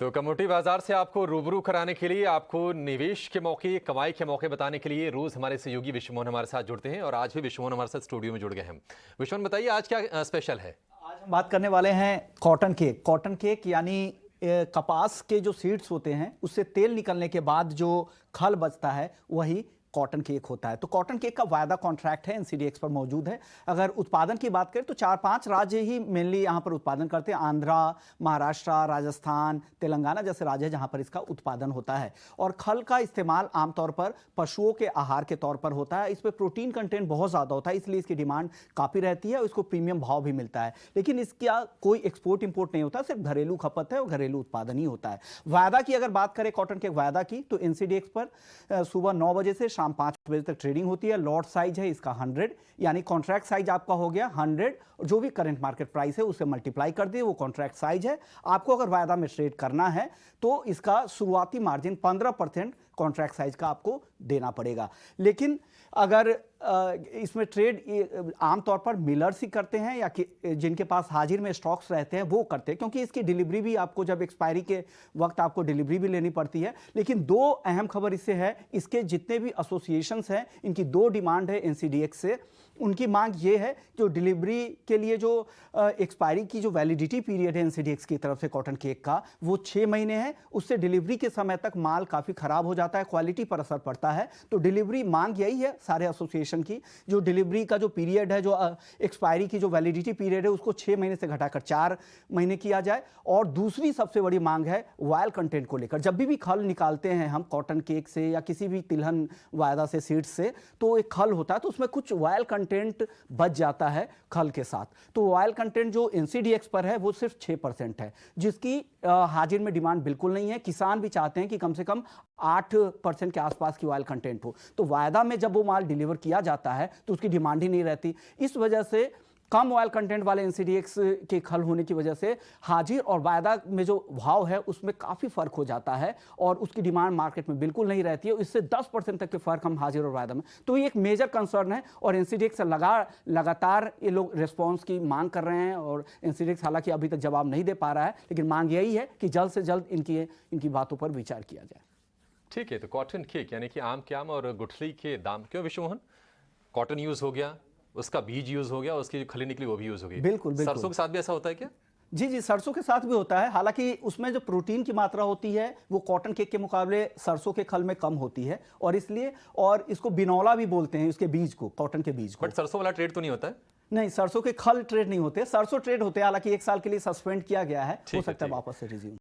तो कमोडिटी बाजार से आपको रूबरू कराने के लिए, आपको निवेश के मौके, कमाई के मौके बताने के लिए रोज हमारे सहयोगी विश्वमोहन हमारे साथ जुड़ते हैं और आज भी विश्वमोहन हमारे साथ स्टूडियो में जुड़ गए हैं। विश्वमोहन बताइए आज क्या स्पेशल है? आज हम बात करने वाले हैं कॉटन केक। कॉटन केक यानी कपास के जो सीड्स होते हैं उससे तेल निकलने के बाद जो खल बचता है वही कॉटन केक होता है। तो कॉटन केक का वायदा कॉन्ट्रैक्ट है, एनसीडीएक्स पर मौजूद है। अगर उत्पादन की बात करें तो 4-5 राज्य ही मेनली यहाँ पर उत्पादन करते हैं। आंध्रा, महाराष्ट्र, राजस्थान, तेलंगाना जैसे राज्य है जहाँ पर इसका उत्पादन होता है। और खल का इस्तेमाल आमतौर पर पशुओं के आहार के तौर पर होता है। इसमें प्रोटीन कंटेंट बहुत ज़्यादा होता है, इसलिए इसकी डिमांड काफ़ी रहती है और इसको प्रीमियम भाव भी मिलता है। लेकिन इसका कोई एक्सपोर्ट इम्पोर्ट नहीं होता, सिर्फ घरेलू खपत है और घरेलू उत्पादन ही होता है। वायदा की अगर बात करें कॉटन के वायदा की तो एनसीडीएक्स पर सुबह 9 बजे से शाम 5 बजे तक ट्रेडिंग होती है। लॉट साइज है इसका 100, यानी कॉन्ट्रैक्ट साइज आपका हो गया 100 और जो भी करंट मार्केट प्राइस है उससे मल्टीप्लाई कर दिए, वो कॉन्ट्रैक्ट साइज है। आपको अगर वायदा में ट्रेड करना है तो इसका शुरुआती मार्जिन 15% कॉन्ट्रैक्ट साइज का आपको देना पड़ेगा। लेकिन अगर इसमें ट्रेड आमतौर पर मिलर्स ही करते हैं या जिनके पास हाजिर में स्टॉक्स रहते हैं वो करते हैं, क्योंकि इसकी डिलीवरी भी आपको जब एक्सपायरी के वक्त आपको डिलीवरी भी लेनी पड़ती है। लेकिन दो अहम खबर इससे है, इसके जितने भी एसोसिएशंस हैं इनकी दो डिमांड है एनसीडीएक्स से। उनकी मांग ये है जो डिलीवरी के लिए जो एक्सपायरी की जो वैलिडिटी पीरियड है एनसीडीएक्स की तरफ से कॉटन केक का वो 6 महीने है। उससे डिलीवरी के समय तक माल काफ़ी ख़राब हो जाता है, क्वालिटी पर असर पड़ता है। तो डिलीवरी मांग यही है सारे एसोसिएशन की, जो डिलीवरी का जो पीरियड है, जो एक्सपायरी की जो वैलिडिटी पीरियड है उसको 6 महीने से घटाकर 4 महीने किया जाए। और दूसरी सबसे बड़ी मांग है ऑयल कंटेंट को लेकर। जब भी खल निकालते हैं हम कॉटन केक से या किसी भी तिलहन वायदा से, सीड्स से, तो एक खल होता है तो उसमें कुछ ऑयल कंटेंट बच जाता है खल के साथ। तो ऑयल कंटेंट जो एनसीडीएक्स पर है वो सिर्फ 6% है, जिसकी हाजिर में डिमांड बिल्कुल नहीं है। किसान भी चाहते हैं कि कम से कम 8% के आसपास की ऑयल कंटेंट हो। तो वायदा में जब वो माल डिलीवर किया जाता है तो उसकी डिमांड ही नहीं रहती। इस वजह से कम ऑयल कंटेंट वाले एनसीडीएक्स के खल होने की वजह से हाजिर और वायदा में जो भाव है उसमें काफ़ी फ़र्क हो जाता है और उसकी डिमांड मार्केट में बिल्कुल नहीं रहती है। इससे 10% तक के फ़र्क हम हाजिर और वायदा में, तो ये एक मेजर कंसर्न है। और एनसीडीएक्स से लगातार ये लोग रिस्पॉन्स की मांग कर रहे हैं और एनसीडीएक्स हालांकि अभी तक जवाब नहीं दे पा रहा है, लेकिन मांग यही है कि जल्द से जल्द इनकी बातों पर विचार किया जाए। ठीक है, तो कॉटन केक यानी कि आम के आम और गुठली के दाम क्यों विश्वमोहन? कॉटन यूज हो गया, उसका बीज यूज हो गया, उसकी जो खली निकली वो भी यूज हो गई। बिल्कुल। सरसों के साथ भी ऐसा होता है क्या? जी, सरसों के साथ भी होता है। हालांकि उसमें जो प्रोटीन की मात्रा होती है वो कॉटन केक के मुकाबले सरसों के खल में कम होती है और इसलिए, और इसको बिनौला भी बोलते हैं, इसके बीज को, कॉटन के बीज को। बट सरसों वाला ट्रेड तो नहीं होता है? नहीं, सरसों के खल ट्रेड नहीं होते, सरसों ट्रेड होते हैं। हालांकि 1 साल के लिए सस्पेंड किया गया है, हो सकता है वापस से रिज्यूम।